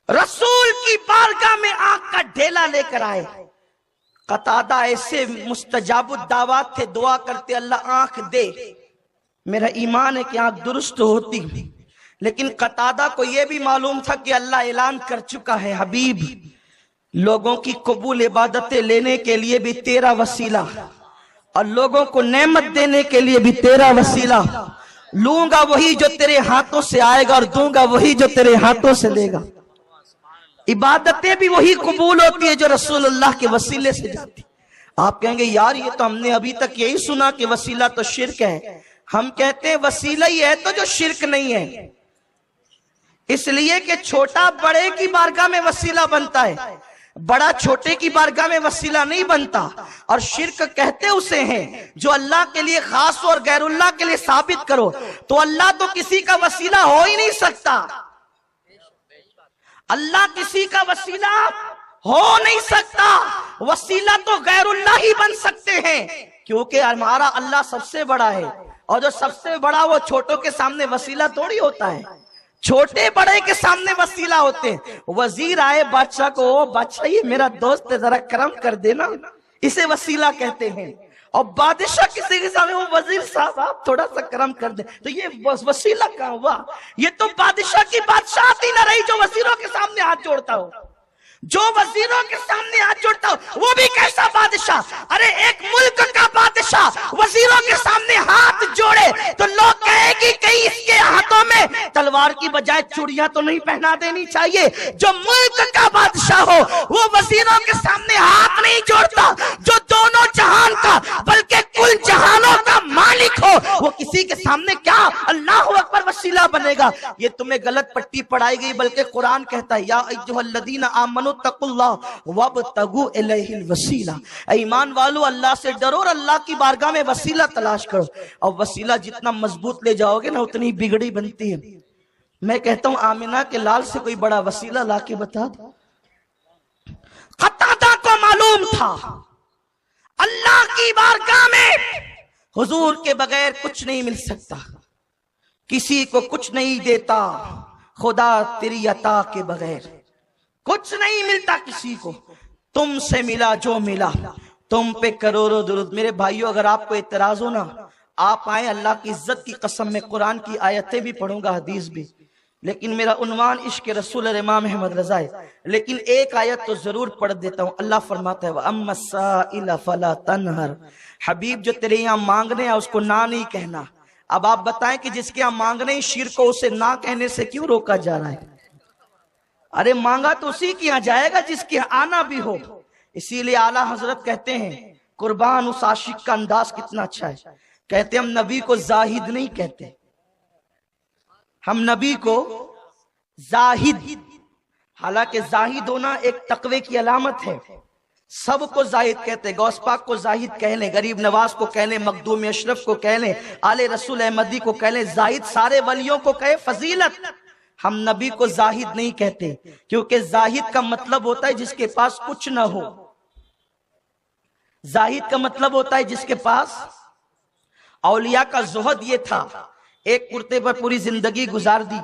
रसूल की बारगाह में आंख का ढेला लेकर आए। कतादा ऐसे मुस्तजाबुद दावत थे, दुआ करते अल्लाह आंख दे, मेरा ईमान है कि आंख दुरुस्त होती। लेकिन कतादा को यह भी मालूम था कि अल्लाह ऐलान कर चुका है, हबीब लोगों की कबूल इबादतें लेने के लिए भी तेरा वसीला, और लोगों को नेमत देने के लिए भी तेरा वसीला। लूंगा वही जो तेरे हाथों से आएगा और दूंगा वही जो तेरे हाथों से लेगा। इबादतें भी वही कबूल होती है जो रसूलुल्लाह के वसीले से जाती। आप कहेंगे यार ये तो हमने अभी तक यही सुना कि वसीला तो शिर्क है। हम कहते हैं वसीला ही है तो जो शिर्क नहीं है, इसलिए कि छोटा बड़े की बारगाह में वसीला बनता है, बड़ा छोटे की बारगाह में वसीला नहीं बनता। और शिर्क कहते उसे हैं जो अल्लाह के लिए खास और गैरुल्लाह के लिए साबित करो। तो अल्लाह तो किसी का वसीला हो ही नहीं सकता, अल्लाह किसी का वसीला हो नहीं सकता। वसीला तो गैरुल्लाह ही बन सकते हैं, क्योंकि हमारा अल्लाह सबसे बड़ा है, और जो सबसे बड़ा वो छोटों के सामने वसीला थोड़ी होता है, छोटे बड़े के सामने वसीला होते हैं। वजीर आए बादशाह को, ओ बादशाह ये मेरा दोस्त है, जरा करम कर देना, इसे वसीला कहते हैं। और बादशाह किसी के सामने, वो वजीर साहब आप थोड़ा सा करम कर दे, तो ये वसीला कहाँ हुआ? ये तो बादशाह की बादशाहती न रही जो वजीरों के सामने हाथ जोड़ता हो, जो वजीरों के सामने हाथ जोड़ता हो वो भी कैसा बादशाह? अरे एक मुल्क का बादशाह वजीरों के सामने हाथ जोड़े तो लोग कहेंगे कहीं इसके हाथों में तलवार की बजाय चूड़ियां तो नहीं पहना देनी चाहिए। जो मुल्क का बादशाह हो वो वजीरों के सामने हाथ नहीं जोड़ता, जो दोनों जहान का बल्कि कुल जहानों का मालिक हो वो किसी के सामने क्या अल्लाह अकबर वसीला बनेगा? ये तुम्हें गलत पट्टी पढ़ाई गई, बल्कि कुरान कहता है या अय्युहल्लज़ीना आमनू तकुल्लाह वब्तगू इलैहिल वसीला, ईमान वालों अल्लाह से डरो और अल्लाह की बारगाह में वसीला तलाश करो। और वसीला जितना मजबूत ले जाओगे ना उतनी बिगड़ी बनती है। मैं कहता हूं आमिना के लाल से कोई बड़ा वसीला लाके बता दो। कतादा को मालूम था अल्लाह की बारगाह में हुजूर के बगैर कुछ नहीं मिल सकता, किसी को कुछ नहीं देता खुदा तेरी अता के बगैर, कुछ नहीं मिलता किसी को। तुमसे मिला जो मिला, तुम पे करोड़ों दुरूद। मेरे भाइयों अगर आपको इतराज हो ना, आप आए, अल्लाह की इज्जत की कसम में कुरान की आयतें भी पढ़ूंगा, हदीस भी, लेकिन मेरा उन्वान इश्क रसूल इमाम अहमद रजा है। लेकिन एक आयत तो जरूर पढ़ देता हूं। अल्लाह फरमाता है अम्मा साइला फला तनहर, हबीब जो तेरे यहाँ मांगने हैं उसको ना नहीं कहना। अब आप बताएं कि जिसके यहाँ मांगने ही शिर्क को, उसे ना कहने से क्यों रोका जा रहा है? अरे मांगा तो उसी के यहाँ जाएगा जिसके यहाँ आना भी हो। इसीलिए आला हजरत कहते हैं, कुर्बान उस आशिक का अंदाज कितना अच्छा है। कहते हम नबी को जाहिद नहीं कहते, हम नबी को जाहिद, हालांकि जाहिद होना एक तकवे की अलामत है। सबको जाहिद कहते, गौस पाक को जाहिद कह लें, गरीब नवाज को कह लें, मखदूम अशरफ को कह लें, आले रसूल अहमदी को कह लें, जाहिद सारे वलियों को कहे फजीलत। हम नबी को जाहिद नहीं कहते, क्योंकि जाहिद का मतलब होता है जिसके पास कुछ ना हो। जाहिद का मतलब होता है जिसके पास, औलिया का जुहद ये था, एक कुर्ते पर पूरी जिंदगी गुजार दी,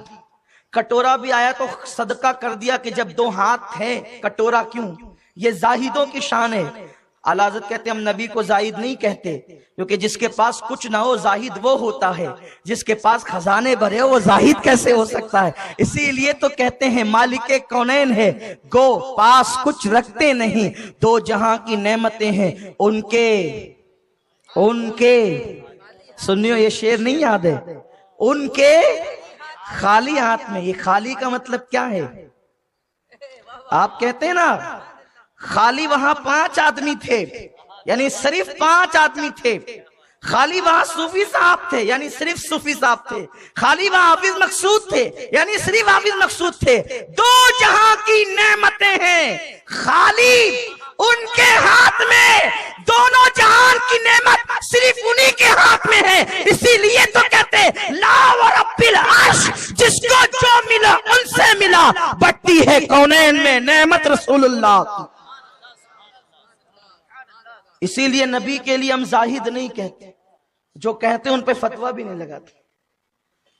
कटोरा भी आया तो सदका कर दिया कि जब दो हाथ है कटोरा क्यों। ये जाहिदों की शान है। आला हज़रत कहते हम नबी को जाहिद नहीं कहते, क्योंकि जिसके पास कुछ ना हो जाहिद वो होता है, जिसके पास खजाने भरे हो वो जाहिद कैसे हो सकता है? इसीलिए तो कहते हैं मालिके कौनैन है गो पास कुछ रखते नहीं, दो जहां की नेमतें हैं उनके उनके सुनियो ये शेर नहीं याद है, उनके खाली हाथ में। ये खाली का मतलब क्या है? आप कहते हैं ना खाली, वहां 5 आदमी थे, यानी सिर्फ 5 आदमी थे। खाली वहां सूफी साहब थे, यानी सिर्फ सूफी साहब थे। खाली वहां हाफिज मकसूद थे, यानी सिर्फ हाफिज मकसूद थे। दो जहां की नेमतें हैं खाली उनके हाथ में, दोनों जहान की नेमत सिर्फ उन्हीं के हाथ में है। इसीलिए तो कहते ला व रब्बिल अर्श, जिसको जो मिला उनसे मिला, बट्टी है कौनैन में नेमत रसूलुल्लाह की। इसीलिए नबी के लिए हम जाहिद नहीं कहते, जो कहते उन पे फतवा भी नहीं लगाते,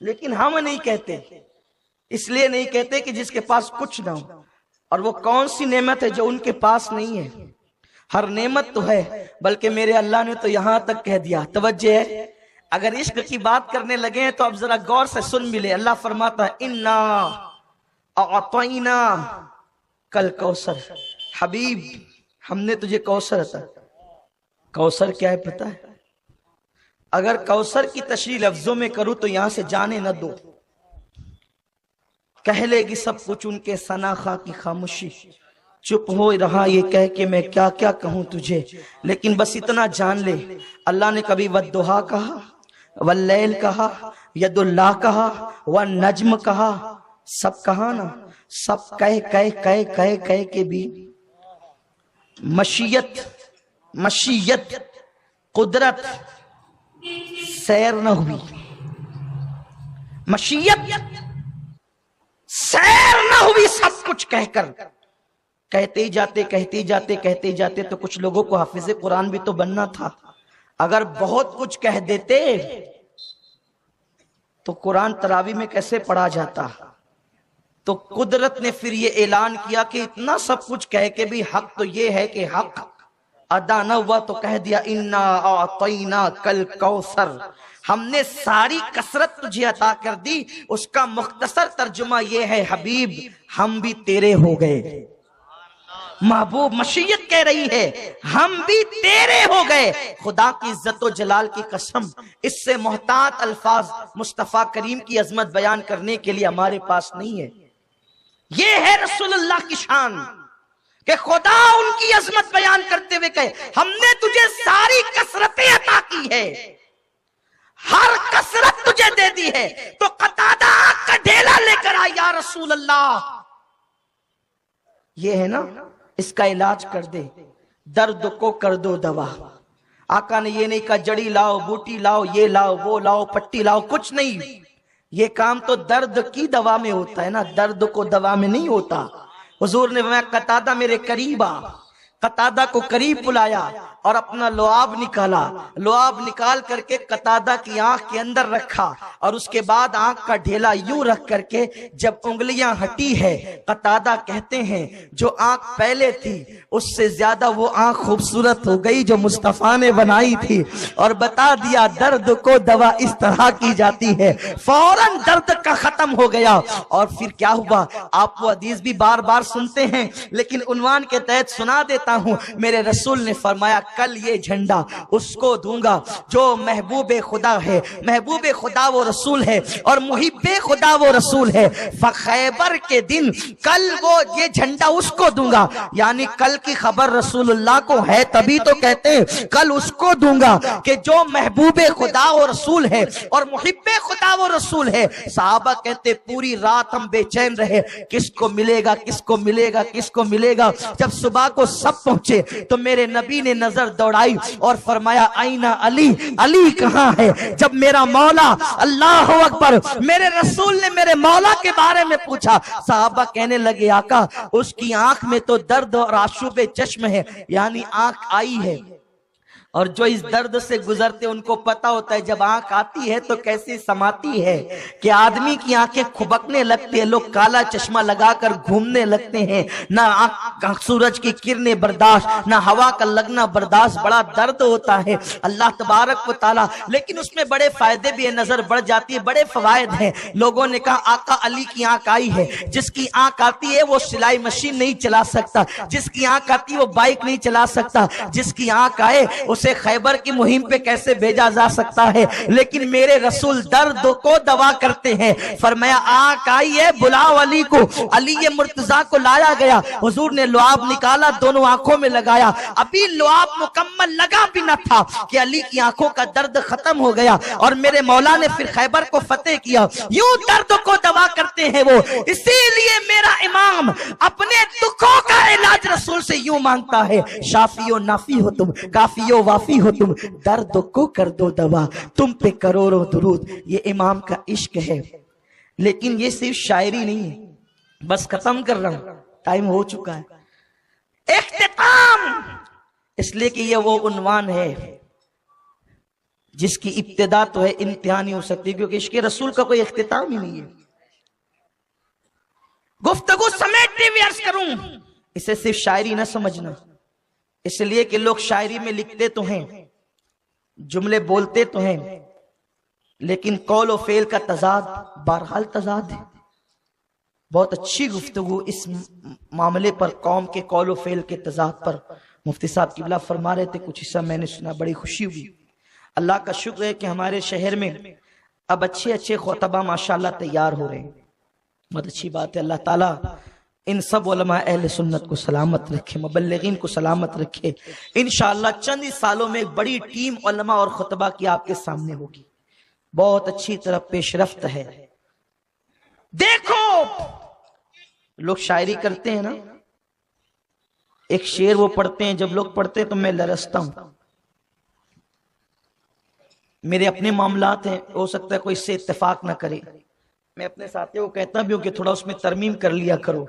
लेकिन हम नहीं कहते। اس لیے نہیں کہتے کہ جس کے پاس کچھ نہ ہو. اور وہ کون سی نعمت ہے جو ان کے پاس نہیں ہے؟ ہر نعمت تو ہے، بلکہ میرے اللہ نے تو یہاں تک کہہ دیا. توجہ ہے، اگر عشق کی بات کرنے لگے ہیں تو اب ذرا غور سے سن ملے. اللہ فرماتا ہے انا اعطینا کل کوثر. حبیب ہم نے تجھے کوثر عطا. کوثر کیا ہے پتہ ہے؟ اگر کوثر کی تشریح لفظوں میں کروں تو یہاں سے جانے نہ دو. کہہ لے گی سب کچھ ان کے ثنا خواہ کی خاموشی. چپ ہو رہا یہ کہہ کہ میں کیا کیا کہوں تجھے، لیکن بس اتنا جان لے اللہ نے کبھی والضحیٰ کہا، واللیل کہا، ید اللہ کہا، والنجم کہا، سب کہا نا. سب کہہ کے بھی مشیت قدرت سیر نہ ہوئی. مشیت سیر نہ ہوئی. سب کچھ کہہ کر کہتے جاتے تو کچھ لوگوں کو حافظ قرآن بھی تو بننا تھا. اگر بہت کچھ کہہ دیتے تو قرآن تراویح میں کیسے پڑھا جاتا؟ تو قدرت نے پھر یہ اعلان کیا کہ اتنا سب کچھ کہہ کے بھی حق تو یہ ہے کہ حق ادا نہ ہوا، تو کہہ دیا انا اعطینا کل کوثر. ہم نے ساری کثرت تجھے عطا کر دی. اس کا مختصر ترجمہ یہ ہے حبیب ہم بھی تیرے ہو گئے. محبوب مشیت کہہ رہی ہے ہم بھی تیرے ہو گئے. خدا کی عزت و جلال کی قسم، اس سے محتاط الفاظ مصطفیٰ کریم کی عظمت بیان کرنے کے لیے ہمارے پاس نہیں ہے. یہ ہے رسول اللہ کی شان کہ خدا ان کی عظمت بیان کرتے ہوئے کہے ہم نے تجھے ساری کثرتیں عطا کی ہے، ہر کثرت تجھے دے دی ہے. تو قتادہ آگ کا ڈھیلا لے کر آیا یا رسول اللہ یہ ہے نا، اس کا علاج کر دے، درد کو کر دو دوا. آقا نے یہ نہیں کہا جڑی لاؤ، بوٹی لاؤ، یہ لاؤ، وہ لاؤ، پٹی لاؤ، کچھ نہیں. یہ کام تو درد کی دوا میں ہوتا ہے نا، درد کو دوا میں نہیں ہوتا. حضور نے فرمایا قتادہ میرے قریب آ. قتادہ کو قریب بلایا اور اپنا لعاب نکالا. لعاب نکال کر کے قتادہ کی آنکھ کے اندر رکھا اور اس کے بعد آنکھ کا ڈھیلا یوں رکھ کر کے جب انگلیاں ہٹی ہے، قتادہ کہتے ہیں جو آنکھ پہلے تھی اس سے زیادہ وہ آنکھ خوبصورت ہو گئی جو مصطفیٰ نے بنائی تھی. اور بتا دیا درد کو دوا اس طرح کی جاتی ہے. فوراً درد کا ختم ہو گیا. اور پھر کیا ہوا آپ وہ حدیث بھی بار بار سنتے ہیں لیکن عنوان کے تحت سنا دیتا ہوں. میرے رسول نے فرمایا کل یہ جھنڈا اس کو دوں گا جو محبوب خدا ہے. محبوب خدا وہ رسول ہے اور محب خدا وہ رسول ہے. خیبر کے دن کل وہ یہ جھنڈا اس کو دوں گا، یعنی کل کی خبر رسول اللہ کو ہے تبھی تو کہتے ہیں کل اس کو دوں گا کہ جو محبوب خدا وہ رسول ہے اور محب خدا وہ رسول ہے. صحابہ کہتے پوری رات ہم بے چین رہے کس کو ملے گا کس کو ملے گا کس کو ملے گا. جب صبح کو سب پہنچے تو میرے نبی نے نظر دوڑائی اور فرمایا آئینہ علی، علی کہاں ہے؟ جب میرا مولا، اللہ اکبر، میرے رسول نے میرے مولا کے بارے میں پوچھا، صحابہ کہنے لگے آقا اس کی آنکھ میں تو درد اور آشوب چشم ہے، یعنی آنکھ آئی ہے. اور جو اس درد سے گزرتے ان کو پتا ہوتا ہے جب آنکھ آتی ہے تو کیسی سماتی ہے کہ آدمی کی آنکھیں کھبکنے لگتی ہیں، لوگ کالا چشمہ لگا کر گھومنے لگتے ہیں، نہ سورج کی کرنیں برداشت، نہ ہوا کا لگنا برداشت. بڑا درد ہوتا ہے اللہ تبارک و تعالی، لیکن اس میں بڑے فائدے بھی ہیں، نظر بڑھ جاتی ہے، بڑے فوائد ہیں. لوگوں نے کہا آقا علی کی آنکھ آئی ہے. جس کی آنکھ آتی ہے وہ سلائی مشین نہیں چلا سکتا، جس کی آنکھ آتی ہے وہ بائک نہیں چلا سکتا، جس کی آنکھ آئے اسے خیبر کی مہم پہ کیسے بھیجا جا سکتا ہے. لیکن میرے رسول درد کو دوا کرتے ہیں. فرمایا آنکھ آئی ہے بلاؤ علی کو. علی مرتضیٰ کو لایا گیا. حضور نے لعاب نکالا دونوں آنکھوں میں لگایا. ابھی لعاب مکمل لگا بھی نہ تھا کہ علی کی آنکھوں کا درد ختم ہو گیا اور میرے مولا نے پھر خیبر کو فتح کیا. یوں درد کو دوا کرتے ہیں وہ. اسی لیے میرا امام اپنے دکھوں کا علاج رسول سے یوں مانگتا ہے شافی و نافی ہو تم، کافی و وافی ہو تم، درد کو کر دو دوا، تم پہ کروڑوں درود. یہ امام کا عشق ہے. لیکن یہ صرف شاعری نہیں ہے. بس ختم کر رہا ہوں، ٹائم ہو چکا ہے. اختتام، اس لیے کہ یہ وہ عنوان ہے جس کی ابتدا تو ہے انتہا نہیں ہو سکتی، کیونکہ عشق رسول کا کوئی اختتام ہی نہیں ہے. गुफ्तगू समेटते हुए अर्ज करूं, इसे सिर्फ शायरी न समझना, इसलिए कि लोग शायरी में लिखते तो हैं, जुमले बोलते तो हैं, लेकिन कौल और फेल का तजाद बहरहाल तजाद है। बहुत अच्छी गुफ्तगू इस मामले पर, कौम के कौल और फेल के तजाद पर मुफ्ती साहब किबला फरमा रहे थे। कुछ हिस्सा मैंने सुना, बड़ी खुशी हुई। अल्लाह का शुक्र है कि हमारे शहर में अब अच्छे अच्छे खुतबा माशाअल्लाह तैयार हो रहे हैं, बहुत अच्छी बात है। अल्लाह ताला इन सब उलमा अहले सुन्नत को सलामत रखे, मुबल्लिगीन को सलामत रखे। इंशाअल्लाह चंद ही सालों में एक बड़ी टीम उलमा और खुतबा की आपके सामने होगी, बहुत अच्छी तरह पेशरफ्त है। देखो लोग शायरी करते हैं ना, एक शेर वो पढ़ते हैं, जब लोग पढ़ते हैं तो मैं लरसता हूं। मेरे अपने मामलात हैं, हो सकता है कोई इससे इत्तेफाक ना करे, मैं अपने साथियों को कहता भी हूं कि थोड़ा उसमें तरमीम कर लिया करो।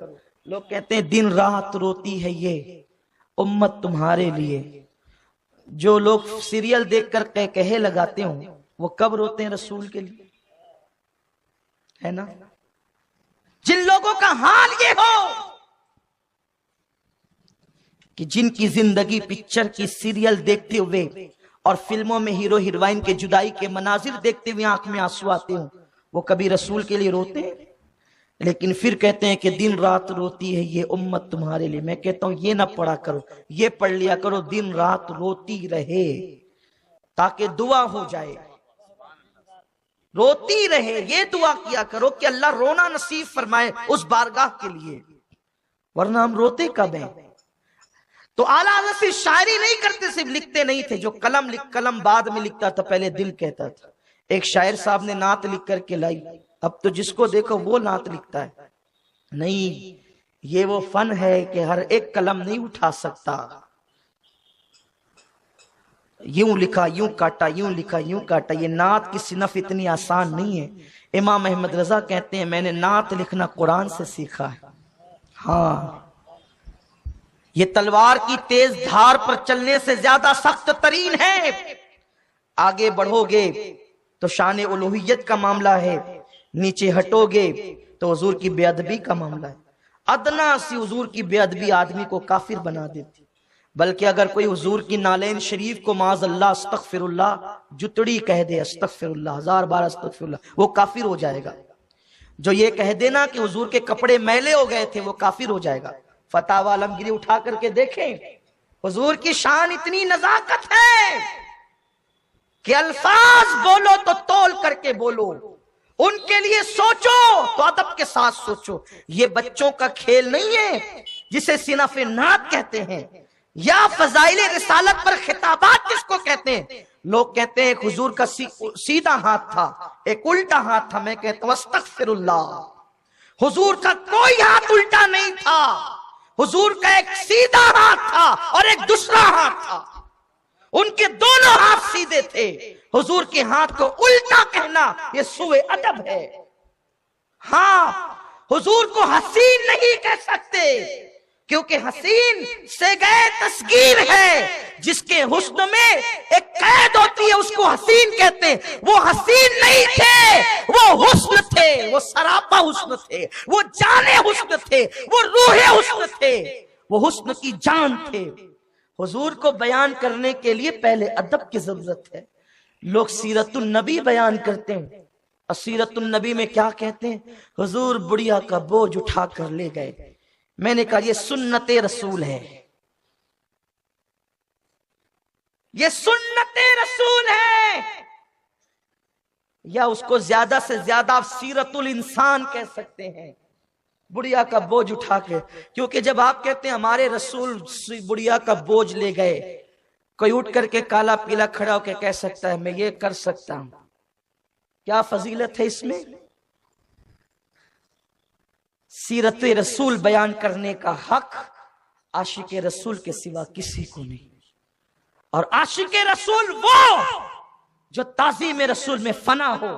लोग कहते हैं दिन रात रोती है ये उम्मत तुम्हारे लिए। जो लोग सीरियल देखकर कहे लगाते हो वो कब रोते हैं रसूल के लिए, है ना। जिन लोगों का हाल ये हो कि जिनकी जिंदगी पिक्चर की सीरियल देखते हुए और फिल्मों में हीरो हीरोइन के जुदाई के मनाजिर देखते हुए आंख में आंसू आते हो, वो कभी रसूल के लिए रोते हैं? लेकिन फिर कहते हैं कि दिन रात रोती है ये उम्मत तुम्हारे लिए। मैं कहता हूं ये ना पढ़ा करो, ये पढ़ लिया करो, दिन रात रोती रहे ताकि दुआ हो जाए, रोती रहे, ये दुआ किया करो कि अल्लाह रोना नसीब फरमाए उस बारगाह के लिए, वरना हम रोते कब हैं। तो आला हज़रत से शायरी नहीं करते, सिर्फ लिखते नहीं थे। जो कलम बाद में लिखता था, पहले दिल कहता था। एक शायर साहब ने नात लिख करके लाई, अब तो जिसको देखो वो नात लिखता है। नहीं, ये वो फन है कि हर एक कलम नहीं उठा सकता। यूं लिखा यूं काटा, यूं लिखा यूं काटा, ये नात की सिनफ इतनी आसान नहीं है। इमाम अहमद रजा कहते हैं मैंने नात लिखना कुरान से सीखा है। हाँ, ये तलवार की तेज धार पर चलने से ज्यादा सख्त तरीन है। आगे बढ़ोगे तो शान उलूहियत का मामला है, नीचे हटोगे तो हुजूर की बेअदबी का मामला है। अदना सी हुजूर की बेअदबी आदमी को काफिर बना देती, बल्कि अगर कोई हुजूर की नालेन शरीफ को माज़अल्लाह अस्तगफिरुल्लाह जुतड़ी कह दे, अस्तगफिरुल्लाह 1000 बार अस्तगफिरुल्लाह, वो काफिर हो जाएगा। जो ये कह देना कि हुजूर के कपड़े मैले हो गए थे, वो काफिर हो जाएगा। फतावा आलमगीरी उठा करके देखें, हुजूर की शान इतनी नजाकत है कि अल्फाज बोलो तो तोल करके बोलो, उनके लिए सोचो तो अदब के साथ सोचो। ये बच्चों का खेल नहीं है जिसे सिनफ नात कहते हैं, या फजाइले रिसालत पर खिताबात जिसको कहते हैं। लोग कहते हैं हुजूर का सीधा हाथ था, एक उल्टा हाथ था। मैं कहता हूं अस्तगफिरुल्लाह, हुजूर का कोई हाथ उल्टा नहीं था, हुजूर का एक सीधा हाथ था और एक दूसरा हाथ था। उनके दोनों हाथ सीधे थे। हुजूर के हाथ को उल्टा कहना ये सुए अदब है। हाँ, हुजूर को हसीन नहीं कह सकते, क्योंकि हसीन से गए तस्गीर है। जिसके हुस्न में एक कैद होती है उसको हसीन कहते हैं। वो हसीन नहीं थे, वो हुस्न थे, वो सरापा हुस्न थे, वो जाने हुस्न थे, वो रूहे हुस्न थे, वो हुस्न की जान थे। हुजूर को बयान करने के लिए पहले अदब की जरूरत है। लोग सीरतुन नबी बयान करते हैं, और सीरतुन नबी में क्या कहते हैं? हुजूर बुढ़िया का बोझ उठा कर ले गए। मैंने कहा ये सुन्नते रसूल है, ये सुन्नते रसूल है, या उसको ज्यादा से ज्यादा आप सीरतुल इंसान कह सकते हैं, बुढ़िया का बोझ उठा के। क्योंकि जब आप कहते हैं हमारे रसूल बुढ़िया का बोझ ले गए, कोई उठ करके काला पीला खड़ा होकर कह सकता है मैं ये कर सकता हूं, क्या फजीलत है इसमें? सीरत रसूल बयान करने का हक आशिक रसूल के सिवा किसी को नहीं। और आशिक रसूल वो जो ताज़ीम रसूल में फना हो।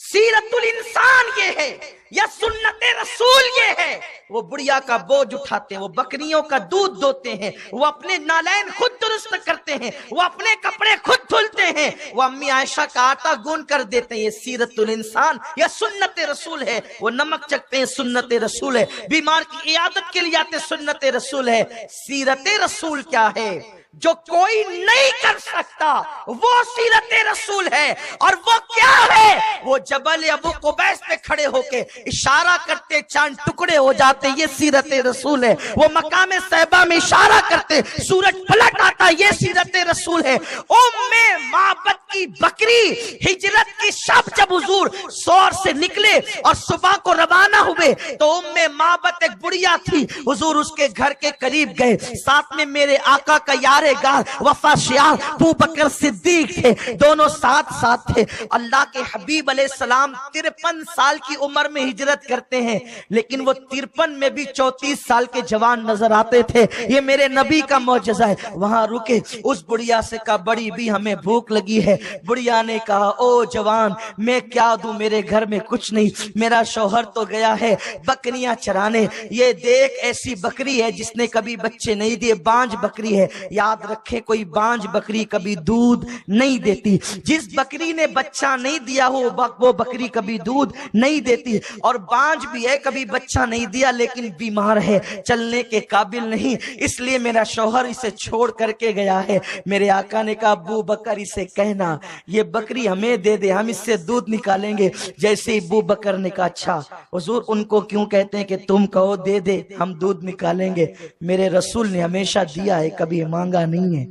सीरतुल इंसान ये है या सुन्नत रसूल ये है। वो बुढ़िया का बोझ उठाते हैं, वो बकरियों का दूध दोते हैं, वो अपने नालैन खुद दुरुस्त करते हैं, वो अपने कपड़े खुद धुलते हैं, वो अम्मी आयशा का आटा गूंद कर देते हैं। ये सीरतुल इंसान या सुन्नत रसूल है। वो नमक चखते हैं, सुन्नत रसूल है। बीमार की इयादत के लिए आते, सुन्नत रसूल है। सीरत रसूल क्या है? जो कोई नहीं कर सकता वो सीरत रसूल है। और वो क्या है? वो जबल अबू कुबैस पे खड़े होके इशारा करते, चांद टुकड़े हो जाते, ये सीरत रसूल है। वो मकाम सहबा में इशारा करते, सूरज पलट आता, ये सीरत रसूल है। उम्मे माबद की बकरी हिजरत की शब जब हुजूर सौर से निकले और सुबह को रवाना हुए तो उम्मे माबद एक बुढ़िया थी, हुजूर उसके घर के करीब गए। साथ में मेरे आका का यारे गार वफा शियार अबू बकर सिद्दीक थे, दोनों साथ साथ थे। अल्लाह के हबीब अलैहिस्सलाम 53 साल की उम्र में हिजरत करते हैं, लेकिन वो 53 में भी 34 साल के जवान नजर आते थे। ये मेरे नबी का मौजज़ा है। वहां रुके, उस बुढ़िया से कहा, बड़ी भी हमें भूख लगी है। बुढ़िया ने कहा, ओ जवान, मैं क्या दूं, मेरे घर में कुछ नहीं, मेरा शौहर तो गया है बकरियां चराने। ये देख, ऐसी बकरी है जिसने कभी बच्चे नहीं दिए, बांझ बकरी है। याद रखे, कोई बांझ बकरी कभी दूध नहीं देती। जिस बकरी ने बच्चा नहीं दिया हो वो बकरी कभी दूध नहीं देती। और बांझ भी है, कभी बच्चा नहीं दिया, लेकिन बीमार है, चलने के काबिल नहीं, इसलिए मेरा शौहर इसे छोड़ करके गया है। मेरे आका ने कहा, अबू बकर इसे कहना ये बकरी हमें दे दे, हम इससे दूध निकालेंगे। जैसे ही अबू बकर ने कहा, अच्छा हुजूर उनको क्यों कहते हैं कि तुम कहो दे दे, हम दूध निकालेंगे। मेरे रसूल ने हमेशा दिया है, कभी मांगा नहीं है।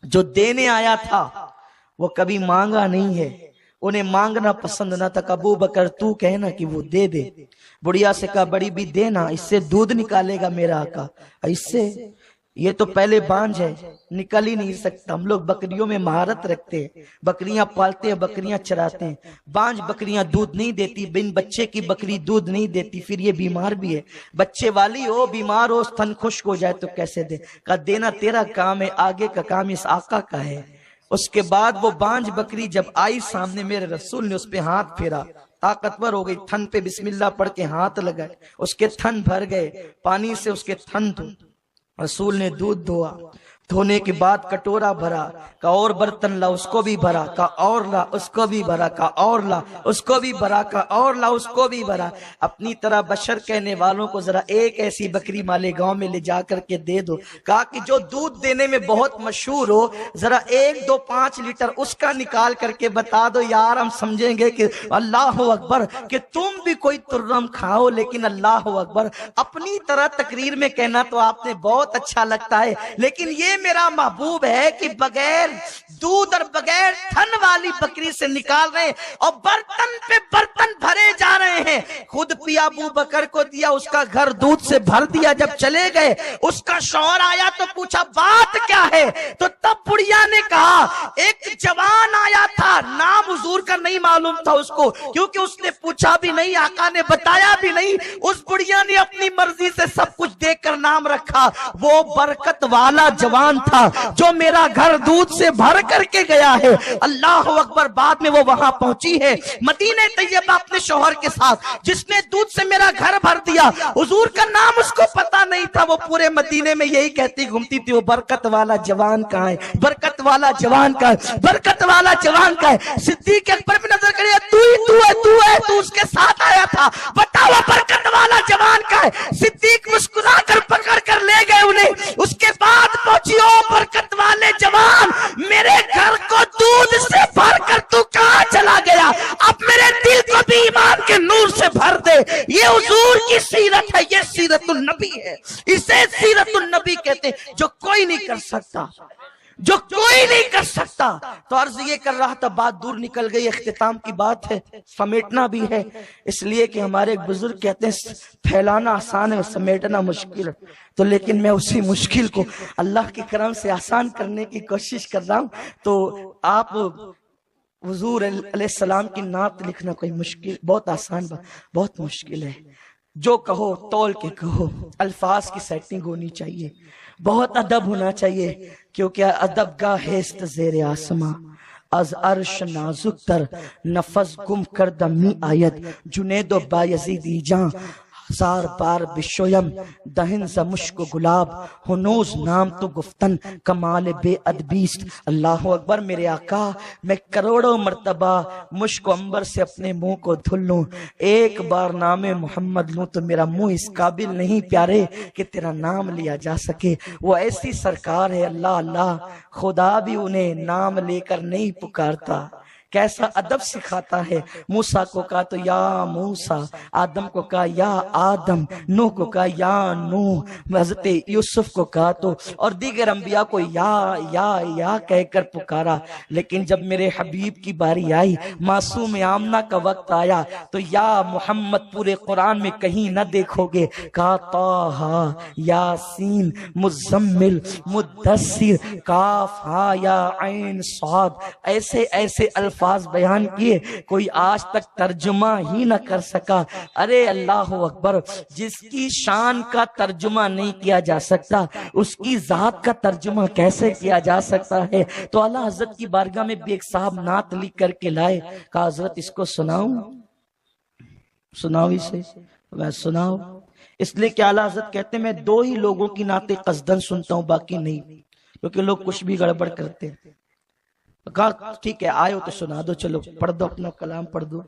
जो देने आया था वो कभी मांगा नहीं है, उन्हें मांगना पसंद ना था। अबू बकर तू कहना कि वो दे दे। बुढ़िया से कहा, बड़ी भी देना, इससे दूध निकालेगा मेरा आका। इससे ये तो पहले बांझ है, निकल ही नहीं सकता। हम लोग बकरियों में महारत रखते हैं, बकरियां पालते हैं, बकरियां चराते हैं। बांझ बकरियां दूध नहीं देती, बिन बच्चे की बकरी दूध नहीं देती, फिर ये बीमार भी है। बच्चे वाली हो, बीमार हो, स्तन खुश्क हो जाए तो कैसे दे? कहा, देना तेरा काम है, आगे का काम इस आका का है। उसके बाद वो बांझ बकरी जब आई सामने, मेरे रसूल ने उस पे हाथ फेरा, ताकतवर हो गई, थन पे बिस्मिल्लाह पढ़ के हाथ लगाए, उसके थन भर गए, पानी से उसके थन धो। रसूल ने दूध धोआ, धोने के बाद कटोरा भरा, का और बर्तन ला, उसको भी भरा, का और ला, उसको भी भरा, का और ला, उसको भी भरा, का और ला, उसको भी भरा। अपनी तरह बशर कहने वालों को जरा एक ऐसी बकरी माले गांव में ले जा करके दे दो। कहा कि जो दूध देने में बहुत मशहूर हो, जरा 1, 2, 5 लीटर उसका निकाल करके बता दो यार, हम समझेंगे कि अल्लाह अकबर, कि तुम भी कोई तुर्रम खाओ, लेकिन अल्लाह अकबर अपनी तरह तकरीर में कहना तो आपने बहुत अच्छा लगता है, लेकिन ये मेरा महबूब है कि बगैर दूध और बगैर थन वाली बकरी से निकाल रहे हैं और बर्तन पे बर्तन भरे जा रहे हैं। खुद पिया अबू बकर को दिया, उसका घर दूध से भर दिया। जब चले गए, उसका शौहर आया तो पूछा बात क्या है? तो तब बुढ़िया ने कहा, एक जवान आया था, नाम हुजूर का नहीं मालूम था उसको, क्योंकि उसने पूछा भी नहीं, आका ने बताया भी नहीं। उस बुढ़िया ने अपनी मर्जी से सब कुछ देखकर नाम रखा। वो बरकत वाला जवान था जो मेरा घर दूध से भर करके गया है। अल्लाह अकबर। बाद में वो वहां पहुंची है मदीने तैयबा अपने शौहर के साथ, जिसने दूध से मेरा घर भर दिया। हुजूर का नाम उसको पता नहीं था, वो पूरे मदीने में यही कहती घूमती थी, वो बरकत वाला जवान कहाँ है, बरकत वाला जवान कहाँ है, बरकत वाला जवान कहाँ है। सिद्दीक अकबर भी नजर करे, तू उसके साथ आया था, बताओ बरकत वाला जवान कहाँ है। सिद्दीक मुस्कुरा कर पकड़ कर ले गए उन्हें। उसके बाद पहुंची, ओ बरकत वाले जवान, मेरे घर को दूध से भर कर तू कहां चला गया? अब मेरे दिल को भी ईमान के नूर से भर दे। ये हुजूर की सीरत है, ये सीरतुल नबी है, इसे सीरतुल नबी कहते हैं, जो कोई नहीं कर सकता, जो कोई नहीं कर सकता। तो अर्ज ये कर रहा था, बात दूर निकल गई, इख्तिताम की बात है, समेटना भी है, इसलिए कि हमारे एक बुजुर्ग कहते हैं फैलाना आसान है, समेटना मुश्किल है। तो लेकिन मैं उसी मुश्किल को अल्लाह के करम से आसान करने की कोशिश कर रहा हूं। तो आप हुजूर अलैहिस्सलाम की नात लिखना कोई मुश्किल, बहुत आसान बात, बहुत मुश्किल है। जो कहो तौल के कहो, अल्फाज की सेटिंग होनी चाहिए, बहुत अदब होना चाहिए, क्योंकि अदब का हेस्त ज़ेरे आसमां, از عرش نازک تر نفس گم کردم می آید جنید و بایزیدی جان ہزار بار بشویم دہن ز مشک و گلاب ہنوز نام تو گفتن کمال بے ادبیست. اللہ اکبر. میرے آقا میں کروڑوں مرتبہ مشک و عنبر سے اپنے منہ کو دھل لوں، ایک بار نام محمد لوں تو میرا منہ اس قابل نہیں پیارے کہ تیرا نام لیا جا سکے. وہ ایسی سرکار ہے اللہ اللہ، خدا بھی انہیں نام لے کر نہیں پکارتا. کیسا ادب سکھاتا ہے. موسیٰ کو کہا تو یا موسیٰ، آدم کو کہا یا آدم، نوح کو کہا یا نوح، حضرت یوسف کو کہا تو اور دیگر انبیاء کو یا کہہ کر پکارا. لیکن جب میرے حبیب کی باری آئی، معصوم آمنہ کا وقت آیا تو یا محمد پورے قرآن میں کہیں نہ دیکھو گے. کہا طٰہٰ یاسین مزمل مدثر کاف ہا یا عین صاد. ایسے ایسے الفاظ بیان کیے، کوئی آج تک ترجمہ ہی نہ کر سکا. ارے اللہ اکبر. جس کی شان کا ترجمہ نہیں کیا جا سکتا اس کی ذات کا ترجمہ کیسے کیا جا سکتا ہے؟ تو اعلیٰ حضرت کی بارگاہ میں بھی ایک صاحب نعت لکھ کر کے لائے. کہا حضرت اس کو سناؤں؟ سناؤ اسے. میں سناؤ. اس لیے کہ اعلیٰ حضرت کہتے ہیں میں دو ہی لوگوں کی نعتیں قصدن سنتا ہوں، باقی نہیں، کیونکہ لوگ کچھ بھی گڑبڑ کرتے ہیں. کہا ٹھیک ہے آئے ہو تو سنا دو، چلو پڑھ دو اپنا کلام پڑھ دو.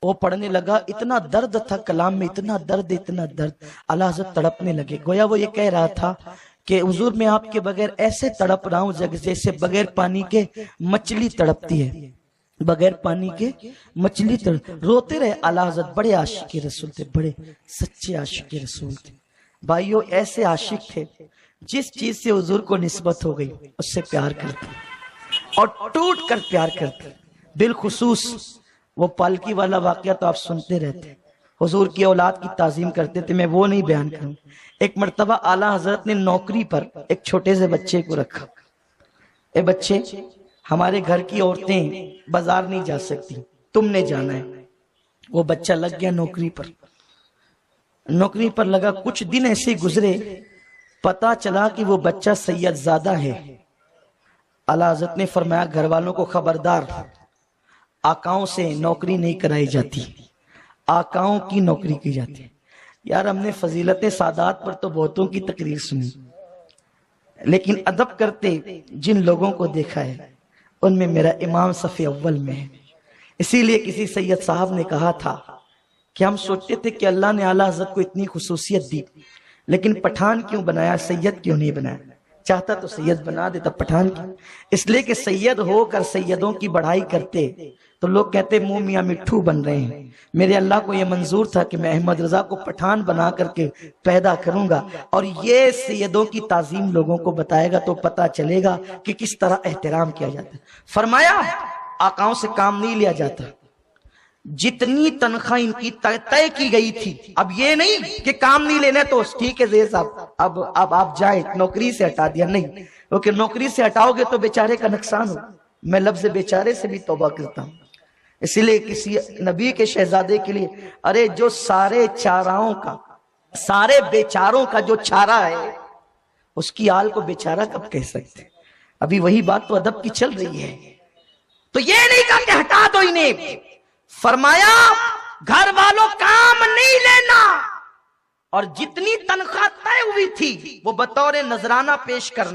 وہ پڑھنے لگا. اتنا درد تھا کلام میں، اتنا درد اتنا درد. اعلیٰ حضرت تڑپنے لگے. گویا وہ یہ کہہ رہا تھا کہ حضور میں آپ کے بغیر ایسے تڑپ رہا ہوں جیسے بغیر پانی کے مچھلی تڑپتی ہے. بغیر پانی کے مچھلی روتے رہے. اعلیٰ حضرت بڑے عاشق رسول تھے، بڑے سچے عاشق رسول تھے. بھائیو ایسے عاشق تھے جس چیز سے حضور کو نسبت ہو گئی اس سے پیار کرتے اور ٹوٹ کر پیار کرتے. بالخصوص وہ پالکی والا واقعہ تو آپ سنتے رہتے. حضور کی اولاد کی تعظیم کرتے تھے، میں وہ نہیں بیان کروں. ایک مرتبہ اعلیٰ حضرت نے نوکری پر ایک چھوٹے سے بچے کو رکھا. اے بچے، ہمارے گھر کی عورتیں بازار نہیں جا سکتی، تم نے جانا ہے. وہ بچہ لگ گیا نوکری پر. نوکری پر لگا. کچھ دن ایسے گزرے، پتا چلا کہ وہ بچہ سید زادہ ہے. اعلیٰ حضرت نے فرمایا گھر والوں کو خبردار، آقاؤں سے نوکری نہیں کرائی جاتی، آقاؤں کی نوکری کی جاتی ہے. یار ہم نے فضیلت سادات پر تو بہتوں کی تقریر سنی، لیکن ادب کرتے جن لوگوں کو دیکھا ہے ان میں میرا امام صف اول میں ہے. اسی لیے کسی سید صاحب نے کہا تھا کہ ہم سوچتے تھے کہ اللہ نے اعلیٰ حضرت کو اتنی خصوصیت دی، لیکن پٹھان کیوں بنایا، سید کیوں نہیں بنایا؟ چاہتا تو سید بنا دیتا، پٹھان کی. اس لیے کہ سید ہو کر سیدوں کی بڑھائی کرتے تو لوگ کہتے منہ میاں مٹھو بن رہے ہیں. میرے اللہ کو یہ منظور تھا کہ میں احمد رضا کو پٹھان بنا کر کے پیدا کروں گا، اور یہ سیدوں کی تعظیم لوگوں کو بتائے گا تو پتہ چلے گا کہ کس طرح احترام کیا جاتا ہے. فرمایا آقاؤں سے کام نہیں لیا جاتا. جتنی تنخواہ ان کی طے کی گئی تھی، اب یہ نہیں کہ کام نہیں لینے تو ٹھیک ہے زیر صاحب اب آپ جائیں، نوکری سے ہٹا دیا، نہیں. کیونکہ نوکری سے ہٹاؤ گے تو بیچارے کا نقصان ہو. میں لفظ بیچارے سے بھی توبہ کرتا ہوں. اسی لیے کسی نبی کے شہزادے کے لیے، ارے جو سارے چاراؤں کا، سارے بیچاروں کا جو چارہ ہے اس کی آل کو بیچارہ کب کہہ سکتے؟ ابھی وہی بات تو ادب کی چل رہی ہے. تو یہ نہیں کہا کہ ہٹا دو انہیں. فرمایا گھر والوں کام نہیں لینا، اور جتنی تنخواہ طے ہوئی تھی وہ بطور نذرانہ پیش کرنا.